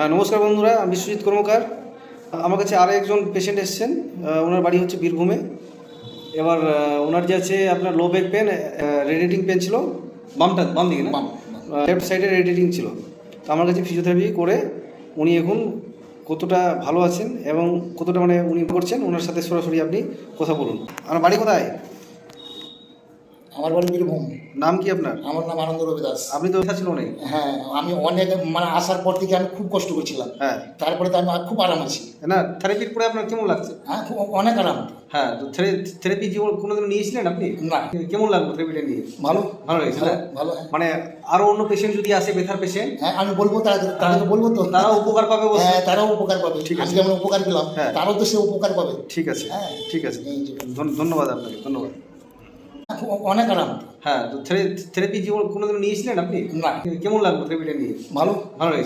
নমস্কার বন্ধুরা, আমি বিশ্বজিৎ কর্মকার। আমার কাছে আরও একজন পেশেন্ট এসেছেন। ওনার বাড়ি হচ্ছে বীরভূমে। এবার ওনার যে আছে আপনার low back pain, radiating pain ছিল বাম দিকে, না লেফট সাইডে রেডিয়েটিং ছিল। তো আমার কাছে ফিজিওথেরাপি করে উনি এখন কতটা ভালো আছেন এবং কতটা উনি করছেন, ওনার সাথে সরাসরি আপনি কথা বলুন। আমার বাড়ি কোথায়? আমার বাড়ি বীরভূম। নাম কি আপনার? আমার নাম আনন্দ রবি দাস। আপনি তো ব্যথা ছিল অনেক। হ্যাঁ, আমি অনেক আসার পর থেকে আমি খুব কষ্ট করছিলাম। হ্যাঁ, তারপরে তো আমি খুব আরাম আছি। না থেরাপির পরে আপনার কেমন লাগছে? হ্যাঁ, অনেক আরাম। হ্যাঁ, তো থেরাপি জীবন কোনোদিন নিয়েছিলেন আপনি? না। কেমন লাগলো থেরাপিটা নিয়ে? ভালো ভালো লেগেছে। ভালো। আরো অন্য পেশেন্ট যদি আসে, ব্যথার পেশেন্ট, হ্যাঁ, আমি বলবো তাদেরকে বলবো তো তারাও উপকার পাবে। হ্যাঁ, তারাও উপকার পাবে। ঠিক আছে। আজকে আমরা উপকার পেলাম, হ্যাঁ, তারাও তো সে উপকার পাবে। ঠিক আছে। হ্যাঁ, ঠিক আছে, এই যে। ধন্যবাদ আপনাকে, ধন্যবাদ। অনেক আরাম। হ্যাঁ, তো থেরাপি জীবন কোনোদিন নিয়েছিলেন আপনি? না। কেমন লাগলো থেরাপিটা নিয়ে? ভালো ভালো লেগেছে।